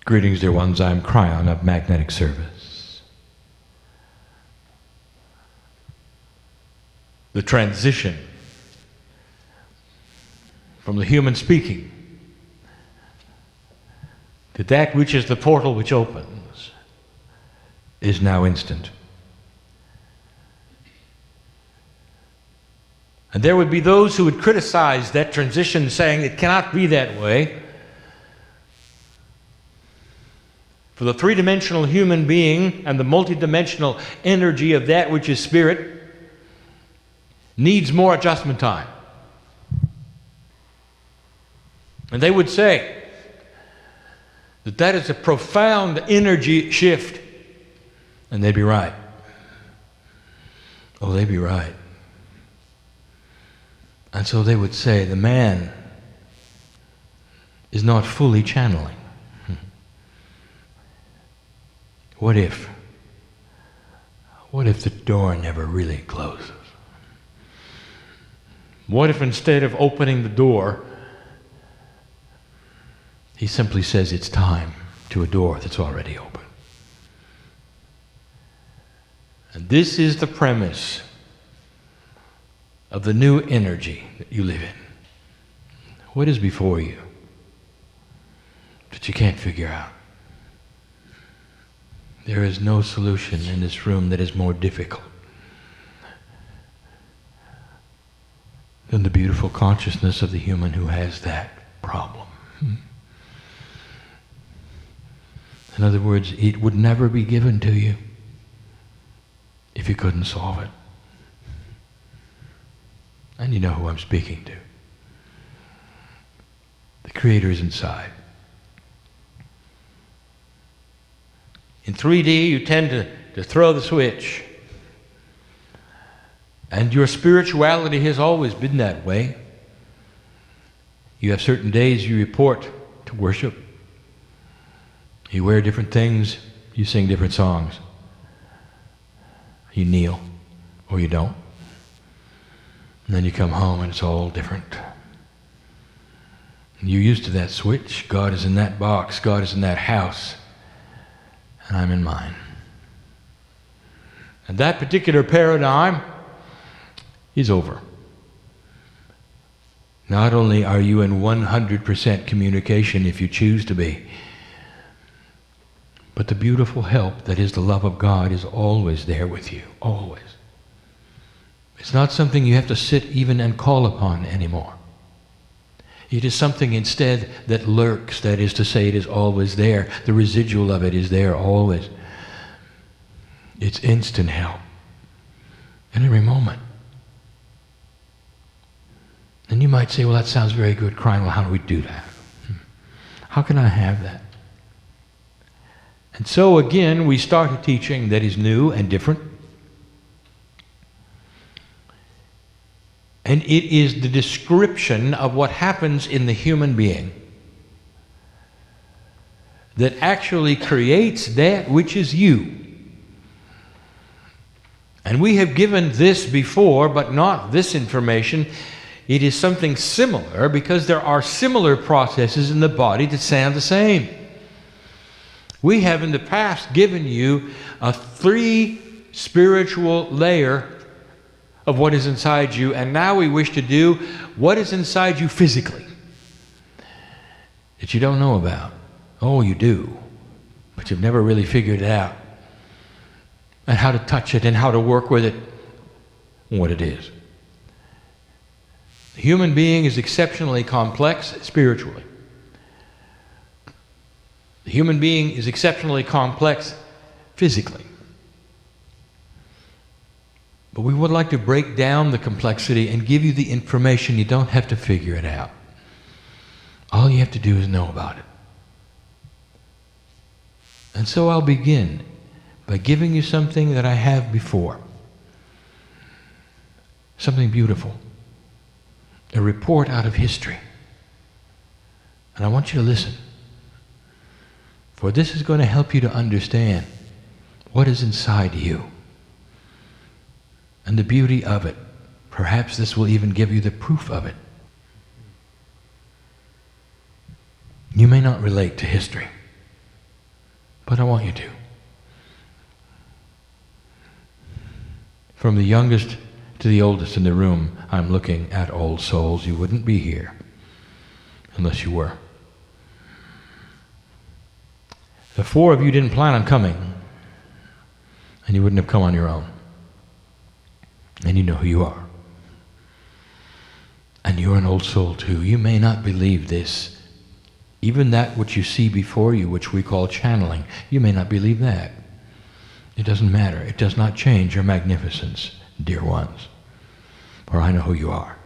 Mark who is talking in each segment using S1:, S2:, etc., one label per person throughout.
S1: Greetings, dear ones. I'm Kryon of Magnetic Service. The transition from the human speaking to that which is the portal which opens is now instant. And there would be those who would criticize that transition, saying it cannot be that way. For the three-dimensional human being and the multidimensional energy of that which is spirit needs more adjustment time. And they would say that that is a profound energy shift. And they'd be right. Oh, they'd be right. And so they would say the man is not fully channeling. What if the door never really closes? What if instead of opening the door, he simply says it's time to a door that's already open? And this is the premise of the new energy that you live in. What is before you that you can't figure out? There is no solution in this room that is more difficult than the beautiful consciousness of the human who has that problem. In other words, it would never be given to you if you couldn't solve it. And you know who I'm speaking to. The Creator is inside. In 3D, you tend to throw the switch. And your spirituality has always been that way. You have certain days you report to worship. You wear different things. You sing different songs. You kneel, or you don't. And then you come home and it's all different. And you're used to that switch. God is in that box. God is in that house. And I'm in mine. And that particular paradigm is over. Not only are you in 100% communication if you choose to be, but the beautiful help that is the love of God is always there with you, always. It's not something you have to sit even and call upon anymore. It is something instead that lurks, that is to say, it is always there. The residual of it is there always. It's instant help in every moment. And you might say, well, that sounds very good, Kryon. Well, how do we do that? How can I have that? And so again, we start a teaching that is new and different. And it is the description of what happens in the human being that actually creates that which is you. And we have given this before, but not this information. It is something similar because there are similar processes in the body that sound the same. We have in the past given you a 3 spiritual layer of what is inside you, and now we wish to do what is inside you physically that you don't know about. Oh, you do, but you've never really figured it out, and how to touch it and how to work with it, what it is. The human being is exceptionally complex spiritually. The human being is exceptionally complex physically. But we would like to break down the complexity and give you the information. You don't have to figure it out. All you have to do is know about it. And so I'll begin by giving you something that I have before. Something beautiful. A report out of history. And I want you to listen. For this is going to help you to understand what is inside you. And the beauty of it. Perhaps this will even give you the proof of it. You may not relate to history. But I want you to. From the youngest to the oldest in the room, I'm looking at old souls. You wouldn't be here unless you were. The four of you didn't plan on coming, and you wouldn't have come on your own. And you know who you are. And you're an old soul too. You may not believe this. Even that which you see before you, which we call channeling, you may not believe that. It doesn't matter. It does not change your magnificence, dear ones. For I know who you are.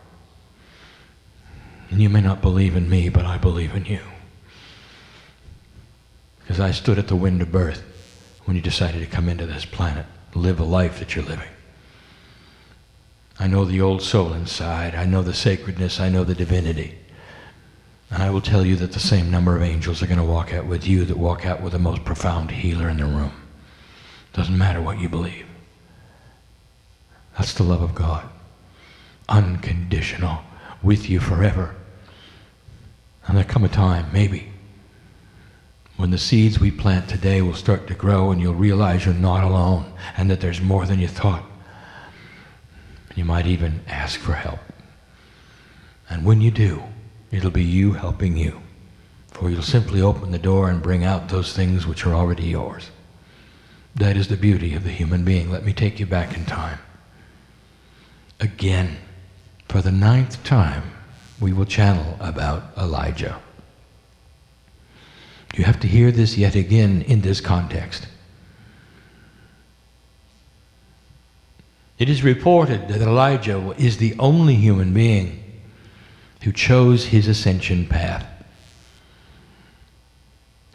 S1: And you may not believe in me, but I believe in you. Because I stood at the window of birth when you decided to come into this planet, live a life that you're living. I know the old soul inside. I know the sacredness. I know the divinity. And I will tell you that the same number of angels are going to walk out with you that walk out with the most profound healer in the room. Doesn't matter what you believe. That's the love of God. Unconditional. With you forever. And there come a time, maybe, when the seeds we plant today will start to grow and you'll realize you're not alone and that there's more than you thought. You might even ask for help. And when you do, it'll be you helping you. For you'll simply open the door and bring out those things which are already yours. That is the beauty of the human being. Let me take you back in time. Again, for the 9th time, we will channel about Elijah. You have to hear this yet again in this context. It is reported that Elijah is the only human being who chose his ascension path,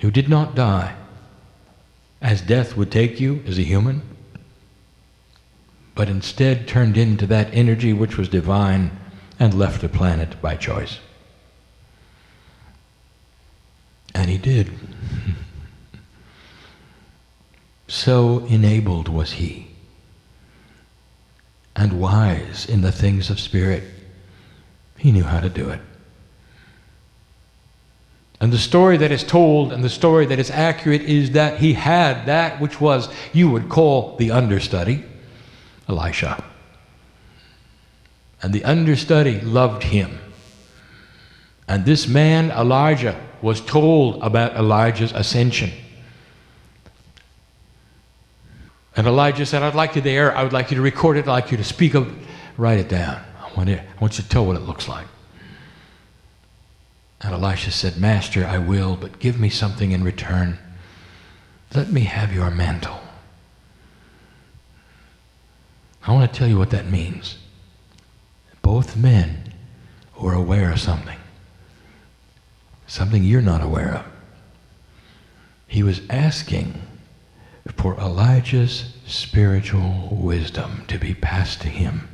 S1: who did not die as death would take you as a human, but instead turned into that energy which was divine and left the planet by choice. And he did. So enabled was he, and wise in the things of spirit. He knew how to do it. And the story that is told and the story that is accurate is that he had that which was, you would call the understudy, Elisha. And the understudy loved him. And this man, Elijah, was told about Elijah's ascension. And Elijah said, I'd like you there. I would like you to record it. I'd like you to speak of it. Write it down. I want you to tell what it looks like. And Elisha said, Master, I will, but give me something in return. Let me have your mantle. I want to tell you what that means. Both men were aware of something you're not aware of. He was asking for Elijah's spiritual wisdom to be passed to him.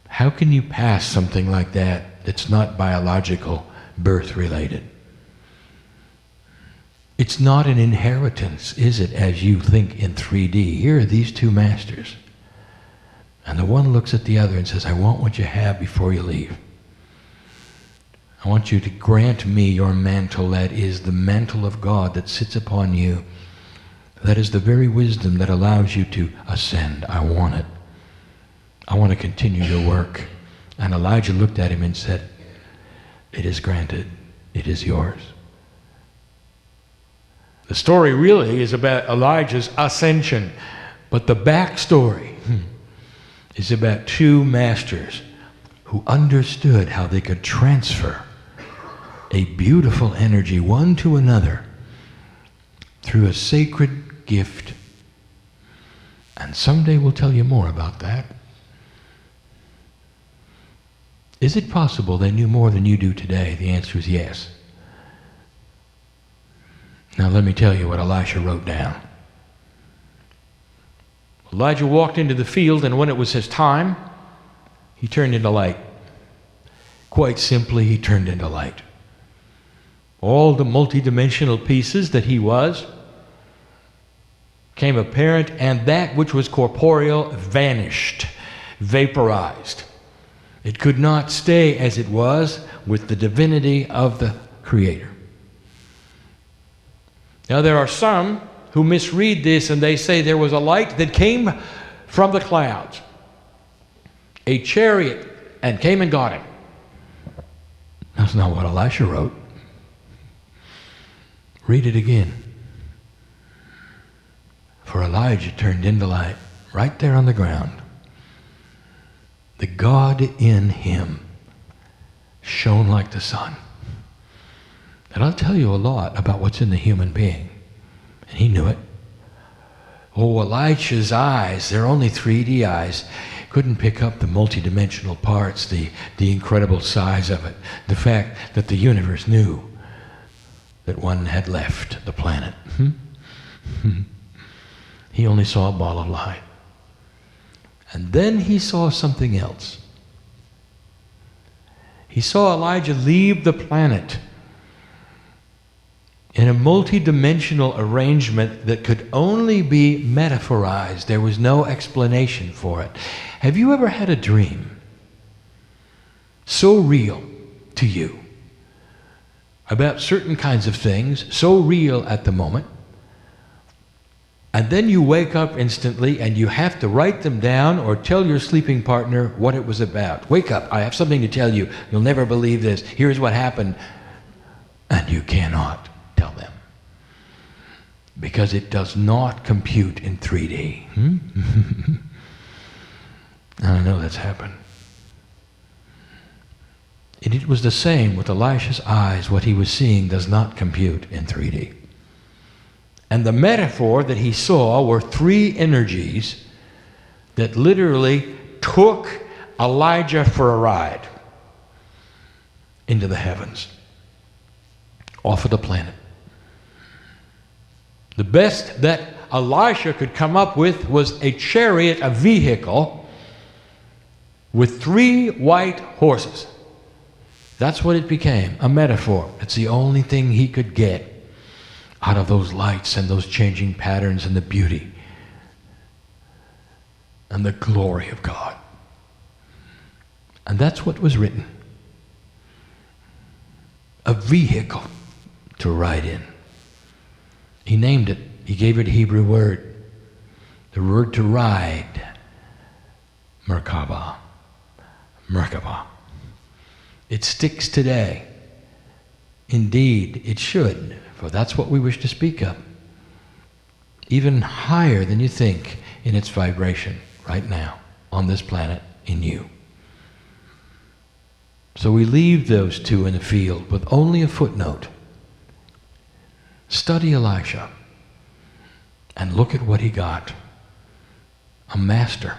S1: How can you pass something like that that's not biological, birth related? It's not an inheritance, is it, as you think in 3D? Here are these two masters. And the one looks at the other and says, I want what you have before you leave. I want you to grant me your mantle. That is the mantle of God that sits upon you. That is the very wisdom that allows you to ascend. I want it. I want to continue your work. And Elijah looked at him and said, it is granted. It is yours. The story really is about Elijah's ascension. But the backstory is about two masters who understood how they could transfer a beautiful energy one to another through a sacred gift. And someday we'll tell you more about that. Is it possible they knew more than you do today? The answer is yes. Now let me tell you what Elisha wrote down. Elijah walked into the field, and when it was his time, he turned into light. Quite simply, he turned into light. All the multidimensional pieces that he was became apparent, and that which was corporeal vanished, vaporized. It could not stay as it was with the divinity of the Creator. Now there are some who misread this and they say there was a light that came from the clouds, a chariot, and came and got him. That's not what Elisha wrote. Read it again. For Elijah turned into light right there on the ground. The God in him shone like the sun. And I'll tell you a lot about what's in the human being. And he knew it. Oh, Elisha's eyes, they're only 3D eyes, couldn't pick up the multidimensional parts, the incredible size of it, the fact that the universe knew that one had left the planet. He only saw a ball of light. And then he saw something else. He saw Elijah leave the planet in a multi-dimensional arrangement that could only be metaphorized. There was no explanation for it. Have you ever had a dream so real to you about certain kinds of things, so real at the moment, and then you wake up instantly and you have to write them down or tell your sleeping partner what it was about? Wake up, I have something to tell you. You'll never believe this. Here's what happened. And you cannot tell them, because it does not compute in 3D. I know that's happened. And it was the same with Elisha's eyes. What he was seeing does not compute in 3D. And the metaphor that he saw were 3 energies that literally took Elijah for a ride into the heavens, off of the planet. The best that Elisha could come up with was a chariot, a vehicle, with 3 white horses. That's what it became, a metaphor. It's the only thing he could get out of those lights and those changing patterns and the beauty and the glory of God. And that's what was written. A vehicle to ride in. He named it. He gave it a Hebrew word. The word to ride, Merkabah. Merkabah. It sticks today. Indeed, it should, for that's what we wish to speak of. Even higher than you think in its vibration right now on this planet in you. So we leave those 2 in the field with only a footnote. Study Elisha and look at what he got. A master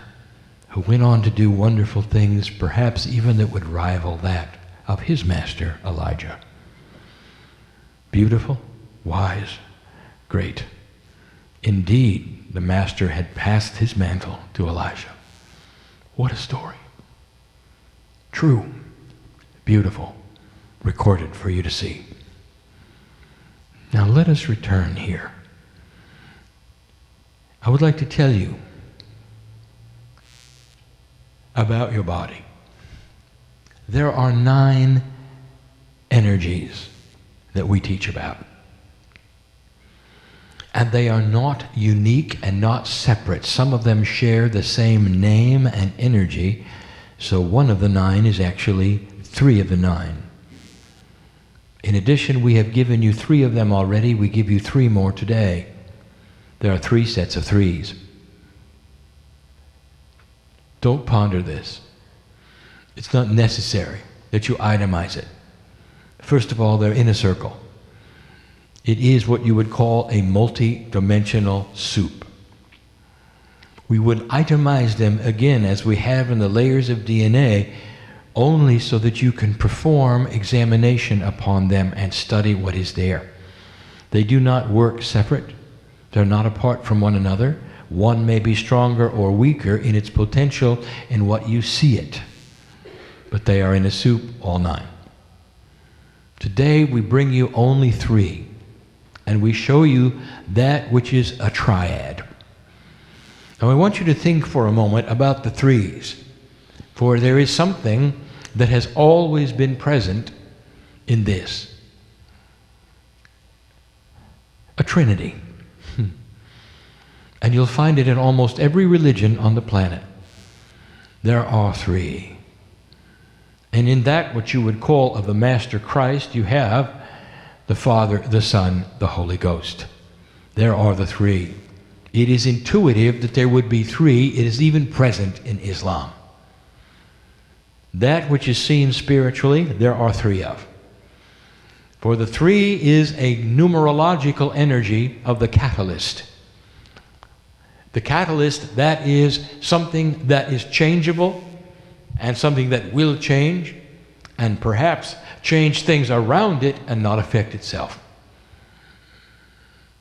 S1: who went on to do wonderful things, perhaps even that would rival that of his master, Elijah. Beautiful, wise, great. Indeed, the master had passed his mantle to Elisha. What a story. True, beautiful, recorded for you to see. Now let us return here. I would like to tell you about your body. There are 9 energies that we teach about. And they are not unique and not separate. Some of them share the same name and energy, so one of the 9 is actually 3 of the 9. In addition, we have given you 3 of them already. We give you 3 more today. There are 3 sets of 3s. Don't ponder this. It's not necessary that you itemize it. First of all, they're in a circle. It is what you would call a multi-dimensional soup. We would itemize them again, as we have in the layers of DNA, only so that you can perform examination upon them and study what is there. They do not work separate. They're not apart from one another. One may be stronger or weaker in its potential in what you see it. But they are in a soup, all 9. Today we bring you only 3. And we show you that which is a triad. Now I want you to think for a moment about the 3s. For there is something that has always been present in this. a trinity. And you'll find it in almost every religion on the planet. There are three. And in that what you would call of the Master Christ, you have the Father, the Son, the Holy Ghost. There are the three. It is intuitive that there would be three. It is even present in Islam. That which is seen spiritually, there are three of. For the three is a numerological energy of the catalyst. The catalyst, that is something that is changeable and something that will change and perhaps change things around it and not affect itself.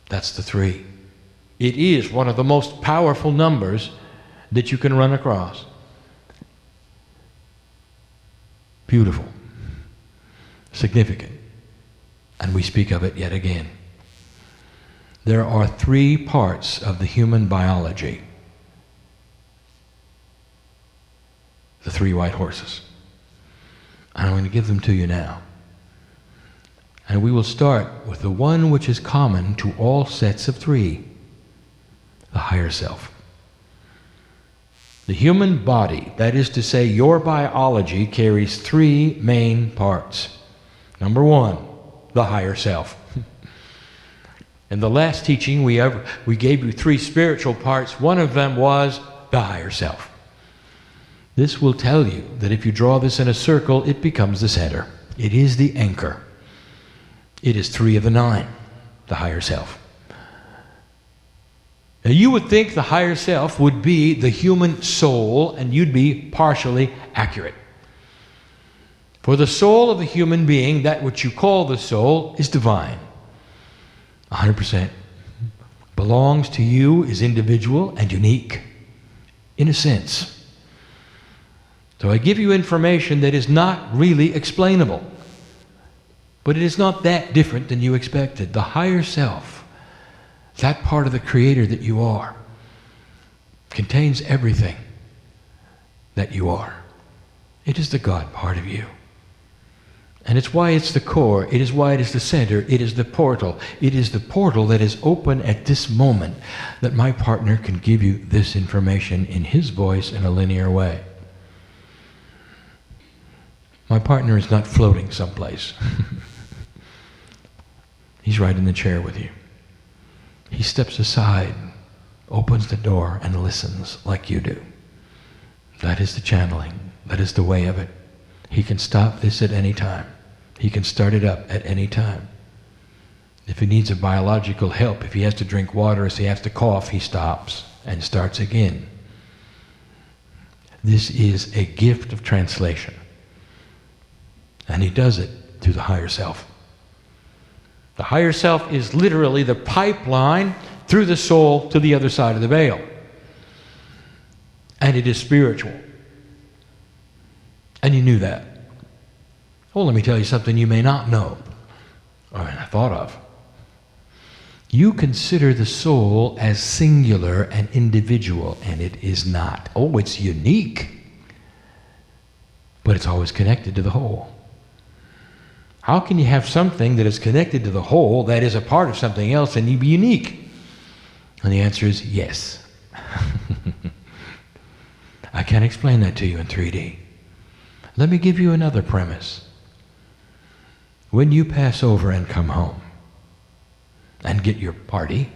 S1: That's the three. It is one of the most powerful numbers that you can run across. Beautiful. Significant. And we speak of it yet again. There are three parts of the human biology. The three white horses. And I'm going to give them to you now. And we will start with the one which is common to all sets of three. The higher self. The human body, that is to say your biology, carries three main parts. Number one, the higher self. In the last teaching we gave you three spiritual parts. One of them was the higher self. This will tell you that if you draw this in a circle, it becomes the center. It is the anchor. It is 3 of the 9, the higher self. Now you would think the higher self would be the human soul, and you'd be partially accurate. For the soul of the human being, that which you call the soul, is divine. 100%. Belongs to you, is individual and unique, in a sense. So I give you information that is not really explainable. But it is not that different than you expected. The higher self, that part of the Creator that you are, contains everything that you are. It is the God part of you. And it's why it's the core. It is why it is the center. It is the portal. It is the portal that is open at this moment that my partner can give you this information in his voice in a linear way. My partner is not floating someplace. He's right in the chair with you. He steps aside, opens the door, and listens like you do. That is the channeling. That is the way of it. He can stop this at any time. He can start it up at any time. If he needs a biological help, if he has to drink water, if he has to cough, he stops and starts again. This is a gift of translation. And he does it through the higher self. The higher self is literally the pipeline through the soul to the other side of the veil. And it is spiritual. And you knew that. Well, let me tell you something you may not know, or I thought of. You consider the soul as singular and individual, and it is not. Oh, it's unique, but it's always connected to the whole. How can you have something that is connected to the whole, that is a part of something else, and you be unique? And the answer is yes. I can't explain that to you in 3D. Let me give you another premise. When you pass over and come home and get your party,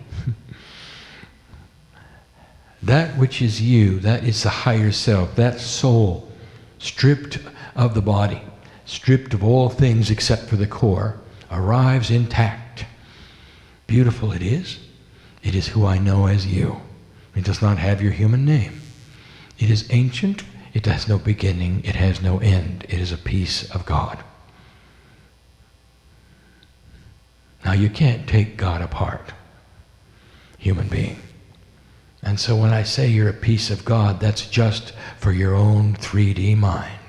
S1: that which is you, that is the higher self, that soul, stripped of the body, stripped of all things except for the core, arrives intact. Beautiful it is. It is who I know as you. It does not have your human name. It is ancient. It has no beginning. It has no end. It is a piece of God. Now you can't take God apart, human being. And so when I say you're a piece of God, that's just for your own 3D mind.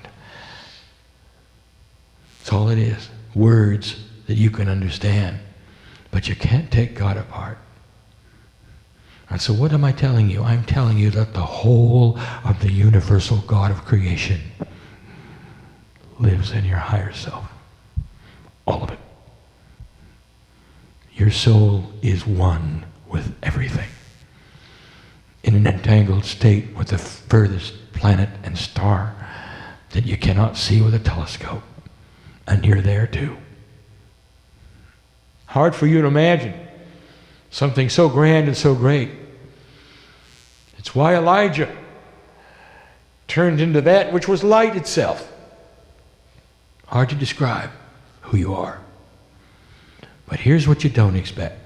S1: That's all it is. Words that you can understand. But you can't take God apart. And so what am I telling you? I'm telling you that the whole of the universal God of creation lives in your higher self. All of it. Your soul is one with everything, in an entangled state with the furthest planet and star that you cannot see with a telescope. And you're there too. Hard for you to imagine something so grand and so great. It's why Elijah turned into that which was light itself. Hard to describe who you are. But here's what you don't expect.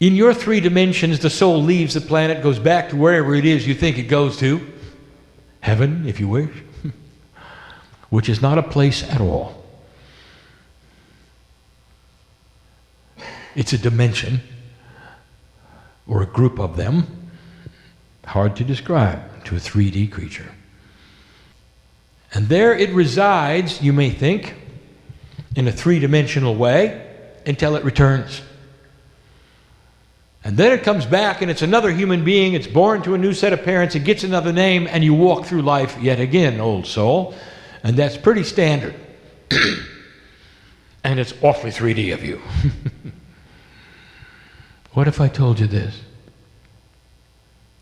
S1: In your 3 dimensions, the soul leaves the planet, goes back to wherever it is you think it goes to. Heaven, if you wish. Which is not a place at all. It's a dimension, or a group of them, hard to describe to a 3D creature. And there it resides, you may think, in a 3-dimensional way, until it returns. And then it comes back and it's another human being, it's born to a new set of parents, it gets another name, and you walk through life yet again, old soul. And that's pretty standard. And it's awfully 3D of you. What if I told you this?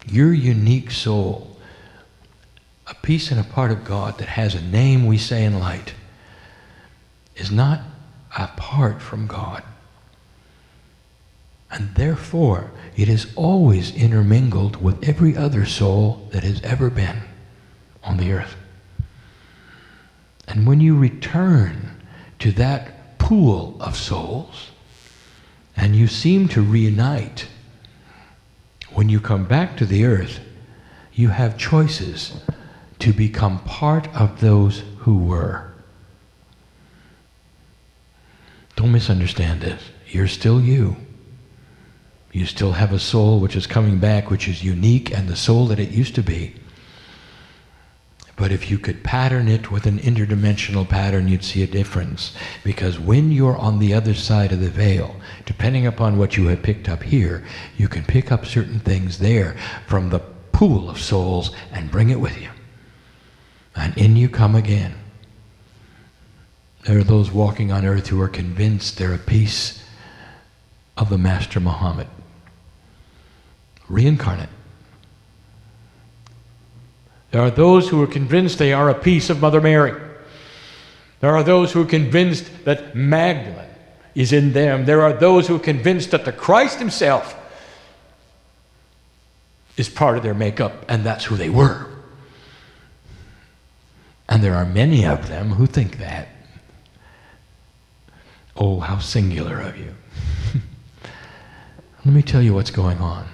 S1: Your unique soul, a piece and a part of God that has a name we say in light, is not apart from God. And therefore, it is always intermingled with every other soul that has ever been on the earth. And when you return to that pool of souls, and you seem to reunite, when you come back to the earth, you have choices to become part of those who were. Don't misunderstand this. You're still you. You still have a soul which is coming back, which is unique, and the soul that it used to be. But if you could pattern it with an interdimensional pattern, you'd see a difference. Because when you're on the other side of the veil, depending upon what you have picked up here, you can pick up certain things there from the pool of souls and bring it with you. And in you come again. There are those walking on earth who are convinced they're a piece of the Master Muhammad. Reincarnate. There are those who are convinced they are a piece of Mother Mary. There are those who are convinced that Magdalene is in them. There are those who are convinced that the Christ himself is part of their makeup, and that's who they were. And there are many of them who think that. Oh, how singular of you. Let me tell you what's going on.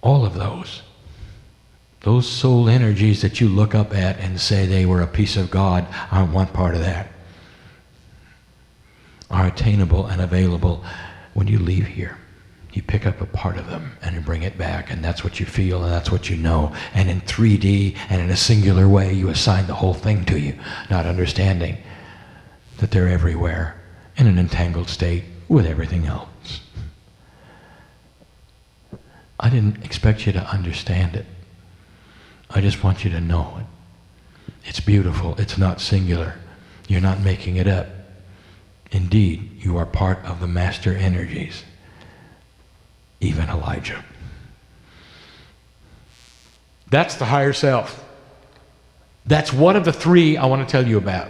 S1: All of those soul energies that you look up at and say they were a piece of God, I want part of that, are attainable and available when you leave here. You pick up a part of them and you bring it back, and that's what you feel and that's what you know. And in 3D and in a singular way, you assign the whole thing to you, not understanding that they're everywhere in an entangled state with everything else. I didn't expect you to understand it. I just want you to know it. It's beautiful. It's not singular. You're not making it up. Indeed, you are part of the master energies. Even Elijah. That's the higher self. That's one of the 3 I want to tell you about.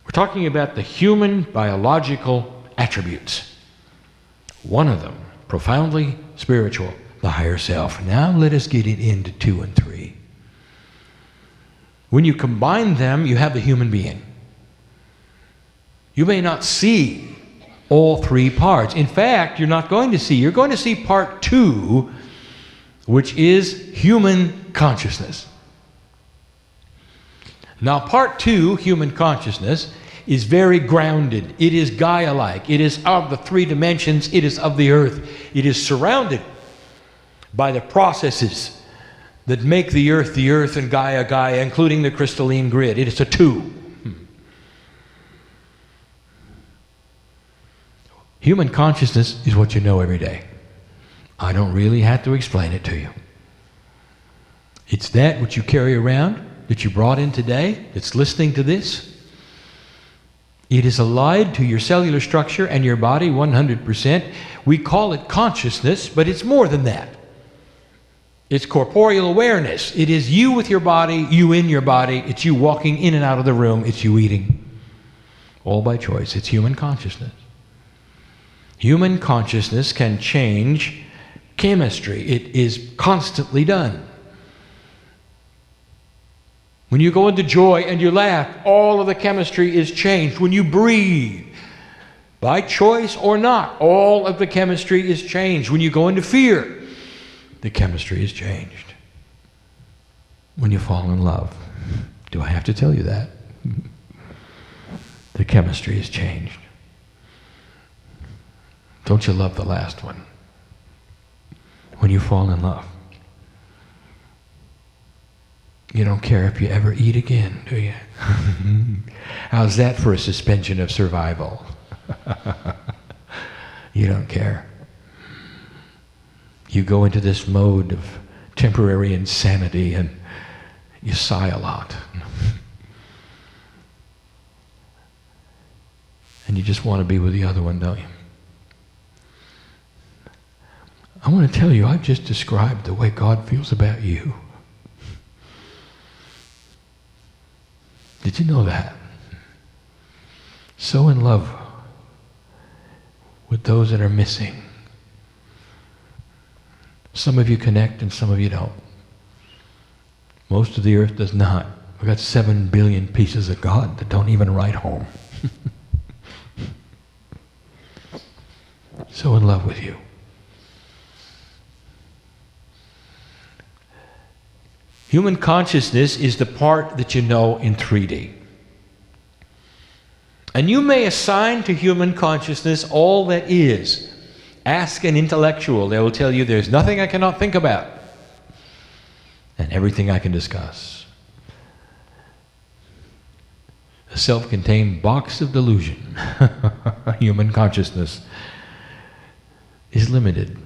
S1: We're talking about the human biological attributes. One of them, profoundly spiritual, the higher self. Now let us get it into 2 and 3. When you combine them, you have the human being. You may not see all 3 parts. In fact, you're not going to see. You're going to see part 2, which is human consciousness. Now, part 2, human consciousness, is very grounded. It is Gaia-like. It is of the 3 dimensions. It is of the earth. It is surrounded by the processes that make the earth, and Gaia, including the crystalline grid. It is a 2. Human consciousness is what you know every day. I don't really have to explain it to you. It's that which you carry around that you brought in today, that's listening to this, it is allied to your cellular structure and your body 100%. We call it consciousness, but it's more than that. It's corporeal awareness. It is you with your body, you in your body. It's you walking in and out of the room. It's you eating. All by choice. It's human consciousness. Human consciousness can change chemistry. It is constantly done. When you go into joy and you laugh, all of the chemistry is changed. When you breathe, by choice or not, all of the chemistry is changed. When you go into fear, the chemistry is changed. When you fall in love, do I have to tell you that? The chemistry is changed. Don't you love the last one? When you fall in love, you don't care if you ever eat again, do you? How's that for a suspension of survival? You don't care. You go into this mode of temporary insanity and you sigh a lot. And you just want to be with the other one, don't you? I want to tell you, I've just described the way God feels about you. Did you know that? So in love with those that are missing. Some of you connect and some of you don't. Most of the earth does not. We've got 7 billion pieces of God that don't even write home. So in love with you. Human consciousness is the part that you know in 3D. And you may assign to human consciousness all that is. Ask an intellectual. They will tell you there's nothing I cannot think about and everything I can discuss. A self-contained box of delusion. Human consciousness is limited.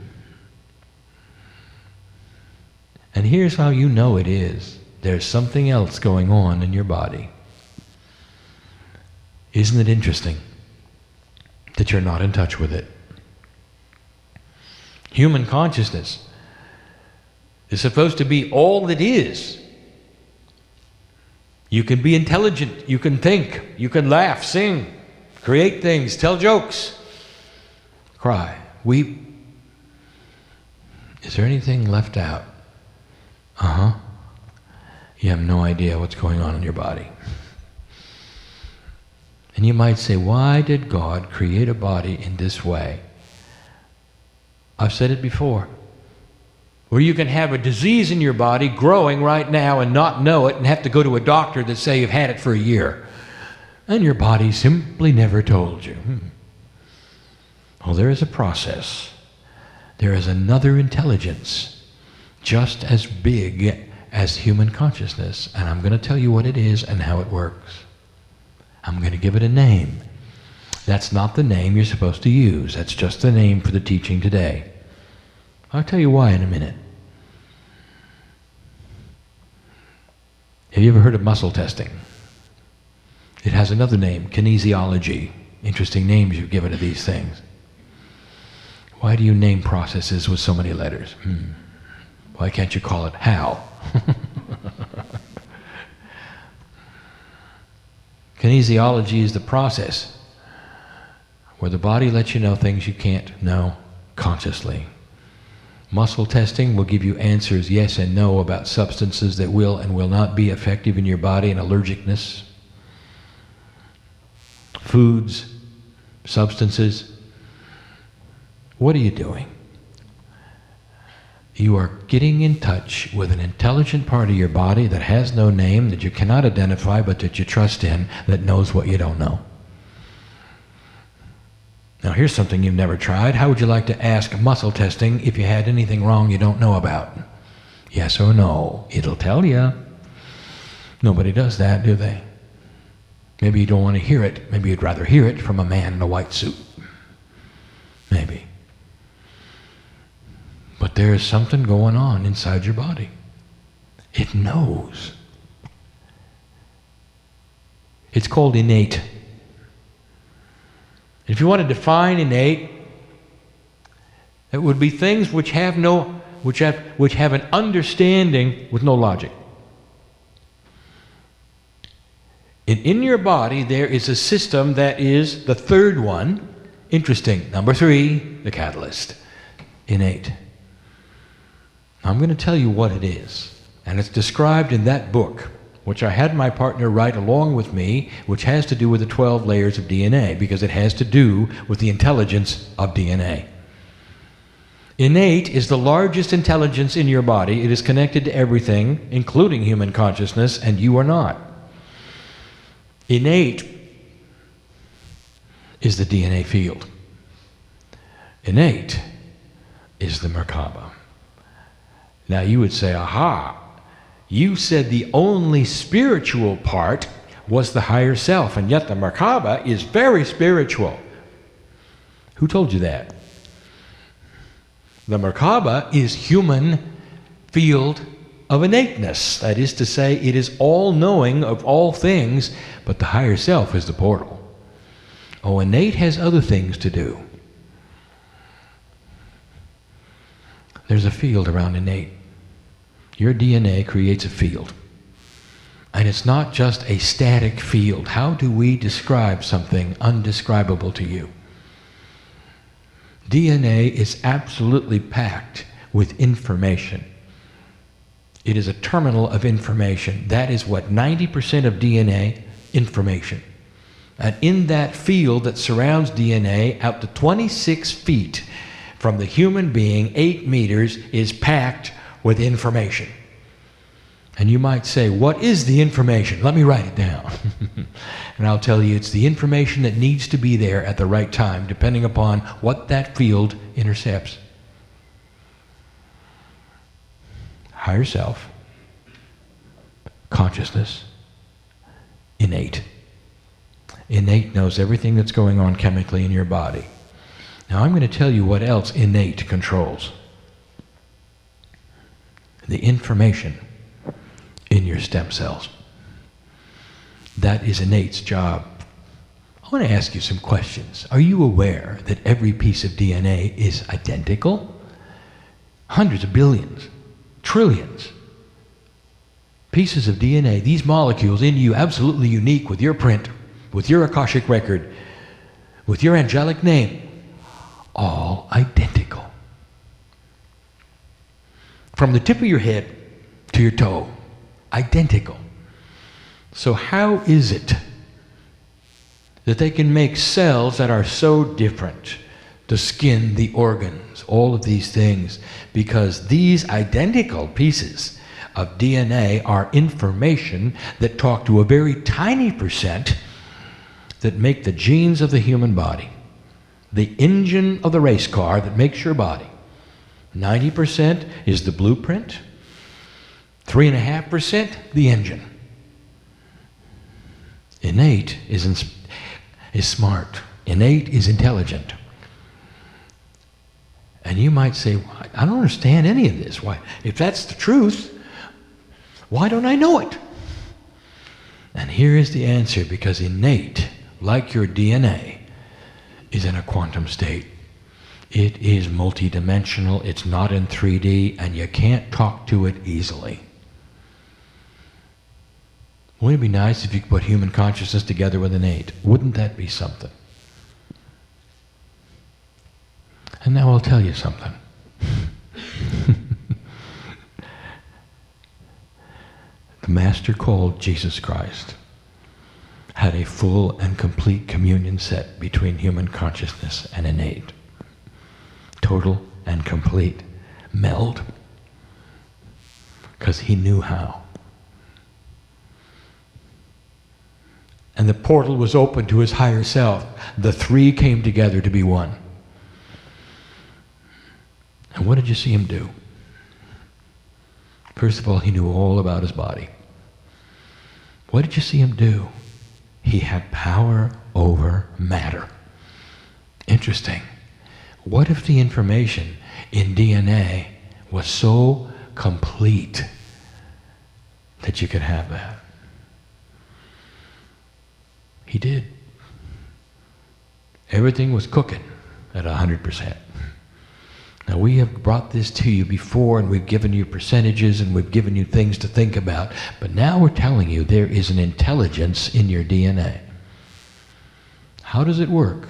S1: And here's how you know it is. There's something else going on in your body. Isn't it interesting that you're not in touch with it? Human consciousness is supposed to be all that is. You can be intelligent, you can think, you can laugh, sing, create things, tell jokes, cry, weep. Is there anything left out? You have no idea what's going on in your body. And you might say, why did God create a body in this way? I've said it before. Where you can have a disease in your body growing right now and not know it and have to go to a doctor that say you've had it for a year. And your body simply never told you. Well, there is a process. There is another intelligence just as big as human consciousness. And I'm going to tell you what it is and how it works. I'm going to give it a name. That's not the name you're supposed to use. That's just the name for the teaching today. I'll tell you why in a minute. Have you ever heard of muscle testing? It has another name, kinesiology. Interesting names you've given to these things. Why do you name processes with so many letters? Why can't you call it how? Kinesiology is the process where the body lets you know things you can't know consciously. Muscle testing will give you answers yes and no about substances that will and will not be effective in your body and allergicness. Foods, substances. What are you doing? You are getting in touch with an intelligent part of your body that has no name, that you cannot identify, but that you trust in, that knows what you don't know. Now here's something you've never tried. How would you like to ask muscle testing if you had anything wrong you don't know about? Yes or no? It'll tell you. Nobody does that, do they? Maybe you don't want to hear it. Maybe you'd rather hear it from a man in a white suit. Maybe. But there is something going on inside your body. It knows. It's called innate. If you want to define innate, it would be things which have an understanding with no logic. In your body, there is a system that is the third one. Interesting. Number 3, the catalyst. Innate. Now, I'm going to tell you what it is. And it's described in that book, which I had my partner write along with me, which has to do with the 12 layers of DNA, because it has to do with the intelligence of DNA. Innate is the largest intelligence in your body. It is connected to everything, including human consciousness, and you are not. Innate is the DNA field. Innate is the Merkaba. Now you would say, aha, you said the only spiritual part was the higher self, and yet the Merkaba is very spiritual. Who told you that? The Merkaba is human field of innateness. That is to say, it is all-knowing of all things, but the higher self is the portal. Oh, innate has other things to do. There's a field around innate. Your DNA creates a field. And it's not just a static field. How do we describe something undescribable to you? DNA is absolutely packed with information. It is a terminal of information. That is what 90% of DNA, information. And in that field that surrounds DNA, out to 26 feet from the human being, 8 meters, is packed with information. And you might say, what is the information? Let me write it down. And I'll tell you, it's the information that needs to be there at the right time, depending upon what that field intercepts. Higher self, consciousness, innate. Innate knows everything that's going on chemically in your body. Now I'm going to tell you what else innate controls. The information in your stem cells. That is innate's job. I want to ask you some questions. Are you aware that every piece of DNA is identical? Hundreds of billions, trillions pieces of DNA, these molecules in you, absolutely unique with your print, with your Akashic record, with your angelic name, all identical. From the tip of your head to your toe, identical. So how is it that they can make cells that are so different? The skin, the organs, all of these things, because these identical pieces of DNA are information that talk to a very tiny percent that make the genes of the human body, the engine of the race car that makes your body. 90% is the blueprint, 3.5% the engine. Innate is smart. Innate is intelligent. And you might say, I don't understand any of this. Why? If that's the truth, why don't I know it? And here is the answer, because innate, like your DNA, is in a quantum state. It is multidimensional, it's not in 3D, and you can't talk to it easily. Wouldn't it be nice if you could put human consciousness together with innate? Wouldn't that be something? And now I'll tell you something. The Master called Jesus Christ had a full and complete communion set between human consciousness and innate. Total and complete meld. Because he knew how. And the portal was open to his higher self. The three came together to be one. And what did you see him do? First of all, he knew all about his body. What did you see him do? He had power over matter. Interesting. What if the information in DNA was so complete that you could have that? He did. Everything was cooking at 100%. Now, we have brought this to you before, and we've given you percentages, and we've given you things to think about. But now we're telling you there is an intelligence in your DNA. How does it work?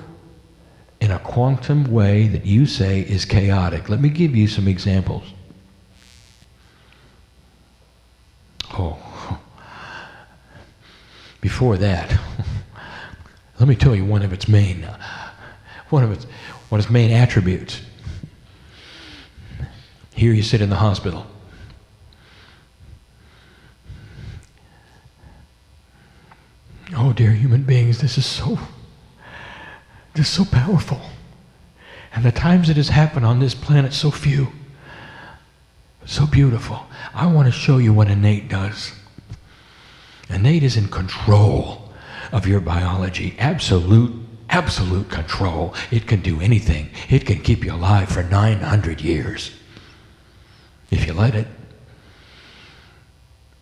S1: In a quantum way that you say is chaotic. Let me give you some examples. Before that, let me tell you one of its main attributes. Here you sit in the hospital. Oh, dear human beings, this is so powerful. And the times it has happened on this planet, so few. So beautiful. I want to show you what innate does. Innate is in control of your biology. Absolute control. It can do anything. It can keep you alive for 900 years. If you let it.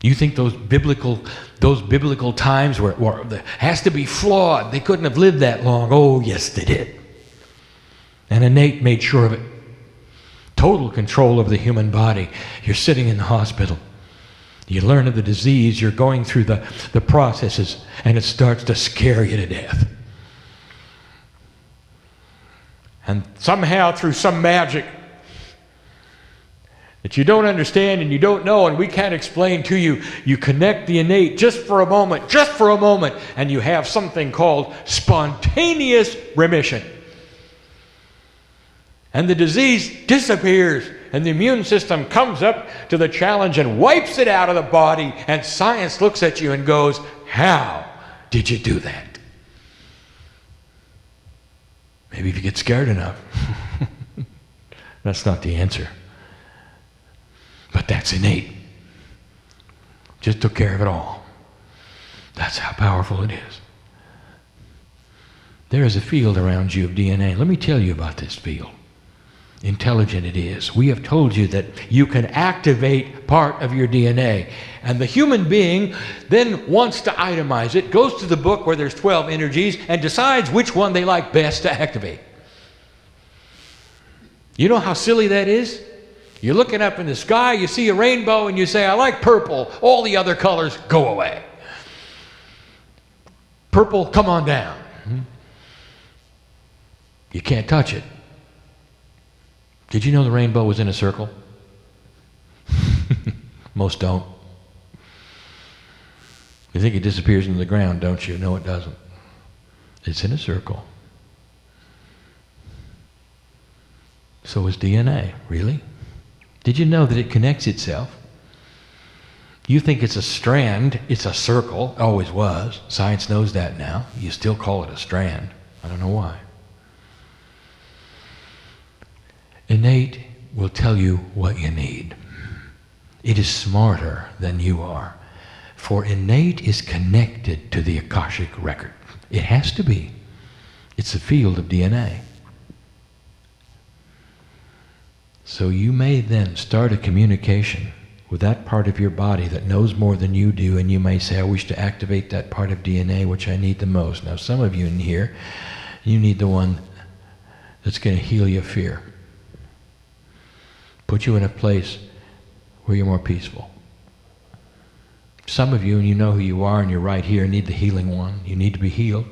S1: You think those biblical times were has to be flawed. They couldn't have lived that long. Oh, yes, they did. And innate made sure of it. Total control of the human body. You're sitting in the hospital. You learn of the disease. You're going through the processes, and it starts to scare you to death. And somehow, through some magic that you don't understand and you don't know and we can't explain to you, you connect the innate just for a moment, and you have something called spontaneous remission. And the disease disappears, and the immune system comes up to the challenge and wipes it out of the body, and science looks at you and goes, how did you do that? Maybe if you get scared enough. That's not the answer. But that's innate. Just took care of it all. That's how powerful it is. There is a field around you of DNA. Let me tell you about this field. Intelligent it is. We have told you that you can activate part of your DNA. And the human being then wants to itemize it, goes to the book where there's 12 energies, and decides which one they like best to activate. You know how silly that is? You're looking up in the sky, you see a rainbow, and you say, I like purple. All the other colors go away. Purple, come on down. You can't touch it. Did you know the rainbow was in a circle? Most don't. You think it disappears into the ground, don't you? No, it doesn't. It's in a circle. So is DNA, really? Did you know that it connects itself? You think it's a strand, it's a circle, always was. Science knows that now. You still call it a strand. I don't know why. Innate will tell you what you need. It is smarter than you are. For innate is connected to the Akashic record. It has to be. It's a field of DNA. So you may then start a communication with that part of your body that knows more than you do, and you may say, I wish to activate that part of DNA which I need the most. Now some of you in here, you need the one that's going to heal your fear. Put you in a place where you're more peaceful. Some of you, and you know who you are and you're right here, need the healing one. You need to be healed.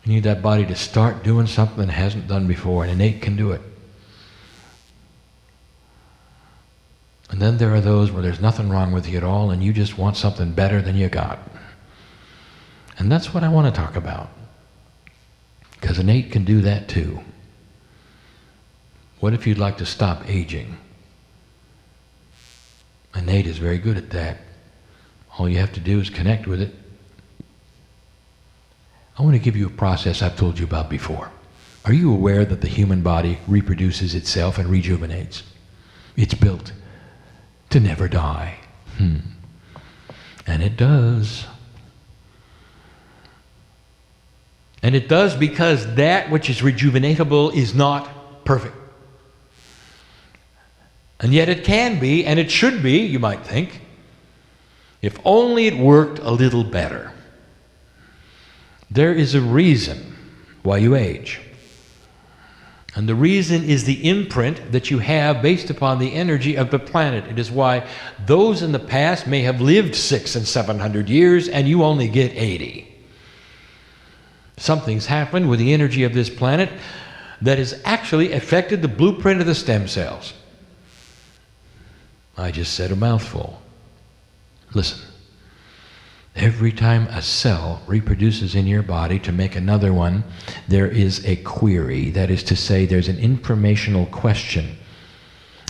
S1: You need that body to start doing something it hasn't done before, and innate can do it. And then there are those where there's nothing wrong with you at all, and you just want something better than you got. And that's what I want to talk about. Because innate can do that too. What if you'd like to stop aging? Innate is very good at that. All you have to do is connect with it. I want to give you a process I've told you about before. Are you aware that the human body reproduces itself and rejuvenates? It's built to never die. And it does. And it does because that which is rejuvenatable is not perfect. And yet it can be, and it should be, you might think, if only it worked a little better. There is a reason why you age. And the reason is the imprint that you have based upon the energy of the planet. It is why those in the past may have lived 600 and 700 years and you only get 80. Something's happened with the energy of this planet that has actually affected the blueprint of the stem cells. I just said a mouthful. Listen. Every time a cell reproduces in your body to make another one, there is a query. That is to say, there's an informational question.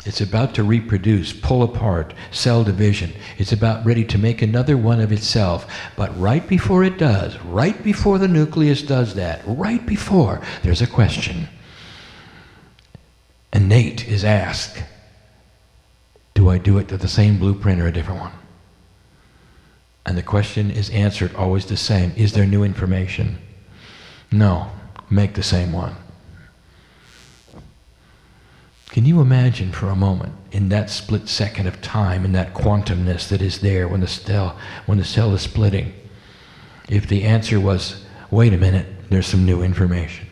S1: It's about to reproduce, pull apart, cell division. It's about ready to make another one of itself. But right before it does, right before the nucleus does that, right before, there's a question. Innate is asked, do I do it to the same blueprint or a different one? And the question is answered always the same. Is there new information? No. Make the same one. Can you imagine for a moment, in that split second of time, in that quantumness that is there when the cell is splitting, if the answer was, wait a minute, there's some new information.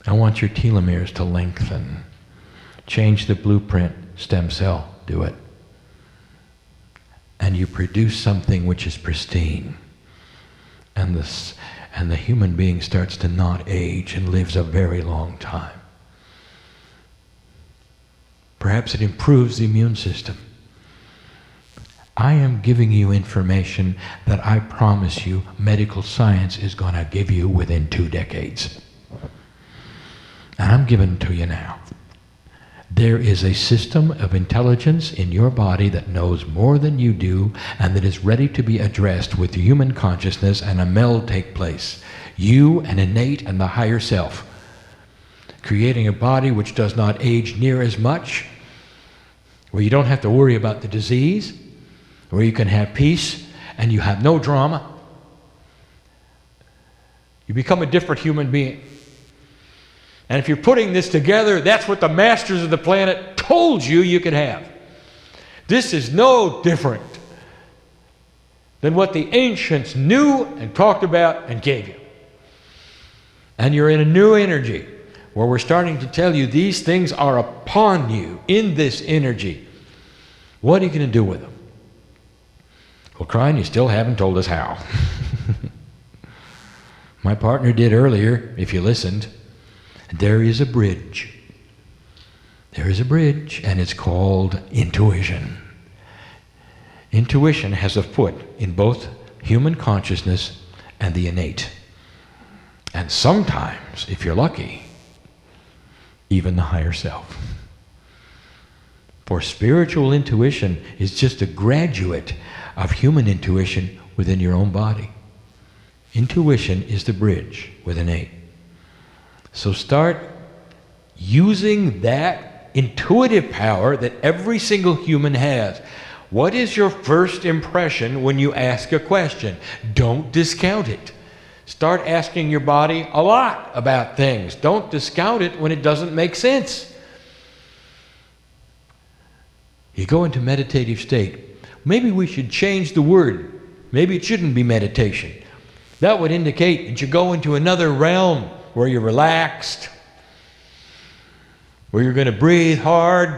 S1: I want your telomeres to lengthen. Change the blueprint, stem cell, do it. And you produce something which is pristine. And the human being starts to not age and lives a very long time. Perhaps it improves the immune system. I am giving you information that I promise you medical science is going to give you within 2 decades. And I'm giving it to you now. There is a system of intelligence in your body that knows more than you do and that is ready to be addressed with human consciousness, and a meld take place. You and innate and the higher self. Creating a body which does not age near as much, where you don't have to worry about the disease, where you can have peace and you have no drama. You become a different human being. And if you're putting this together, that's what the masters of the planet told you you could have. This is no different than what the ancients knew and talked about and gave you. And you're in a new energy where we're starting to tell you these things are upon you in this energy. What are you going to do with them? Well, Kryon, you still haven't told us how. My partner did earlier, if you listened. There is a bridge. There is a bridge, and it's called intuition. Intuition has a foot in both human consciousness and the innate. And sometimes, if you're lucky, even the higher self. For spiritual intuition is just a graduate of human intuition within your own body. Intuition is the bridge with innate. So start using that intuitive power that every single human has. What is your first impression when you ask a question? Don't discount it. Start asking your body a lot about things. Don't discount it when it doesn't make sense. You go into meditative state. Maybe we should change the word. Maybe it shouldn't be meditation. That would indicate that you go into another realm where you're relaxed, where you're going to breathe hard,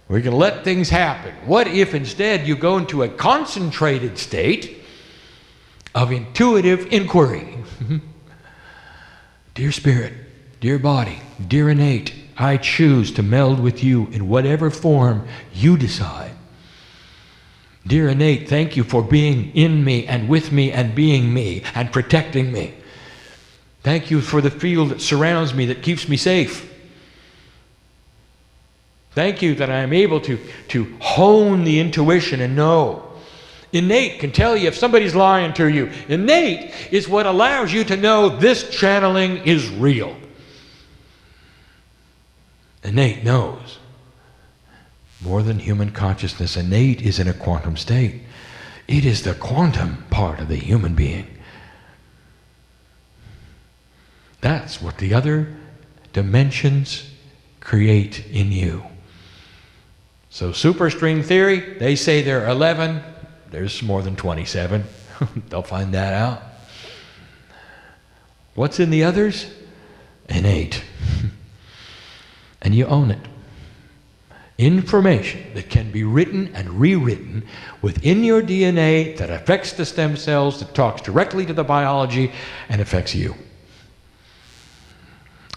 S1: where you're going to let things happen. What if instead you go into a concentrated state of intuitive inquiry? Dear spirit, dear body, dear innate, I choose to meld with you in whatever form you decide. Dear innate, thank you for being in me and with me and being me and protecting me. Thank you for the field that surrounds me that keeps me safe. Thank you that I am able to hone the intuition and know. Innate can tell you if somebody's lying to you. Innate is what allows you to know this channeling is real. Innate knows. More than human consciousness, innate is in a quantum state. It is the quantum part of the human being. That's what the other dimensions create in you. So superstring theory, they say there are 11. There's more than 27. They'll find that out. What's in the others? Innate. And you own it. Information that can be written and rewritten within your DNA that affects the stem cells, that talks directly to the biology and affects you.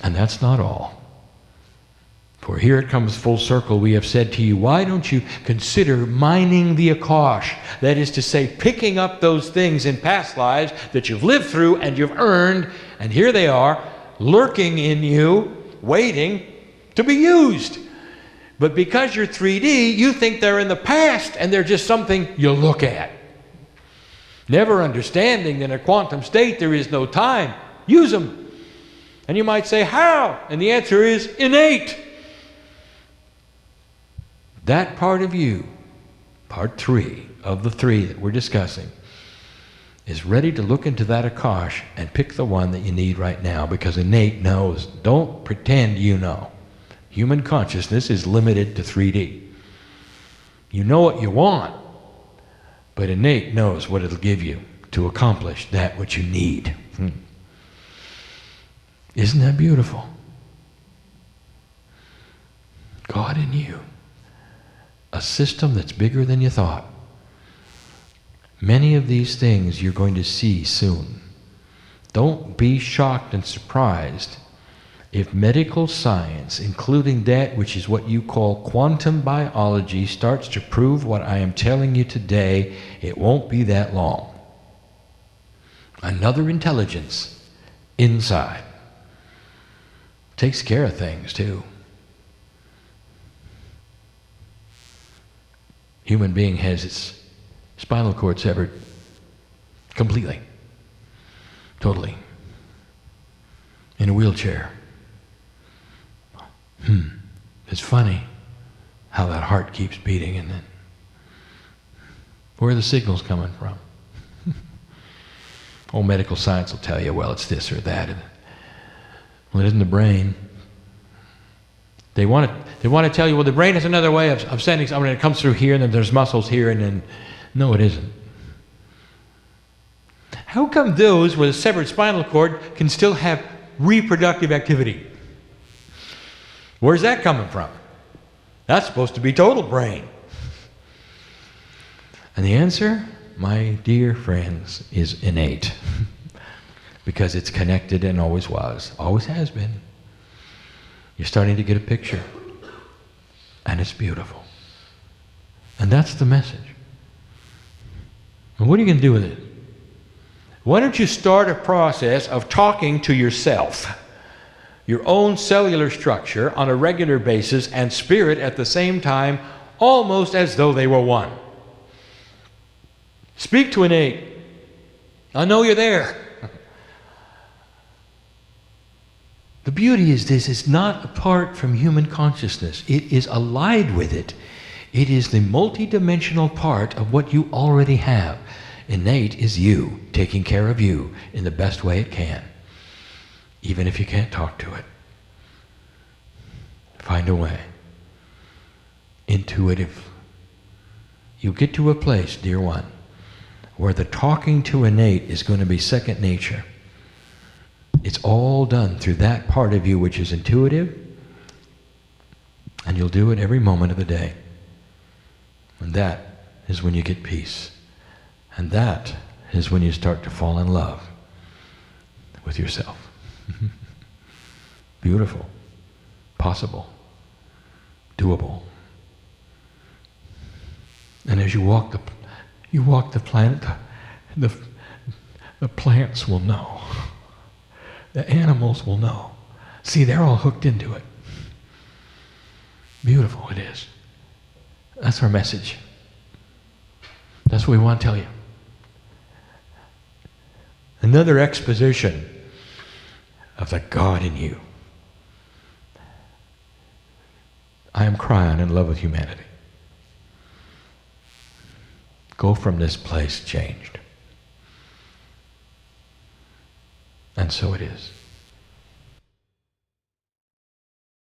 S1: And that's not all. For here it comes full circle. We have said to you, why don't you consider mining the Akash? That is to say, picking up those things in past lives that you've lived through and you've earned, and here they are, lurking in you, waiting to be used. But because you're 3D, you think they're in the past and they're just something you look at. Never understanding that in a quantum state there is no time. Use them. And you might say, how? And the answer is innate. That part of you, part 3 of the 3 that we're discussing, is ready to look into that Akash and pick the one that you need right now, because innate knows. Don't pretend you know. Human consciousness is limited to 3D. You know what you want, but innate knows what it'll give you to accomplish that which you need. Isn't that beautiful? God in you. A system that's bigger than you thought. Many of these things you're going to see soon. Don't be shocked and surprised if medical science, including that which is what you call quantum biology, starts to prove what I am telling you today. It won't be that long. Another intelligence inside takes care of things too. Human being has its spinal cord severed completely, totally, in a wheelchair. It's funny how that heart keeps beating, and then where are the signals coming from? Old medical science will tell you, well, it's this or that. Well, it isn't the brain. They want to tell you, well, the brain has another way of sending something. It comes through here, and then there's muscles here, and then no, it isn't. How come those with a severed spinal cord can still have reproductive activity? Where's that coming from? That's supposed to be total brain. And the answer, my dear friends, is innate. Because it's connected and always was, always has been. You're starting to get a picture. And it's beautiful. And that's the message. And what are you going to do with it? Why don't you start a process of talking to yourself, your own cellular structure on a regular basis, and spirit at the same time, almost as though they were one. Speak to innate. I know you're there. The beauty is this is not apart from human consciousness. It is allied with it. It is the multidimensional part of what you already have. Innate is you, taking care of you in the best way it can, even if you can't talk to it. Find a way. Intuitive. You get to a place, dear one, where the talking to innate is going to be second nature. It's all done through that part of you which is intuitive, and you'll do it every moment of the day. And that is when you get peace. And that is when you start to fall in love with yourself. Beautiful, possible, doable. And as you walk the planet, the plants will know. The animals will know. See, they're all hooked into it. Beautiful it is. That's our message. That's what we want to tell you. Another exposition of the God in you. I am Kryon in love with humanity. Go from this place changed. And so it is.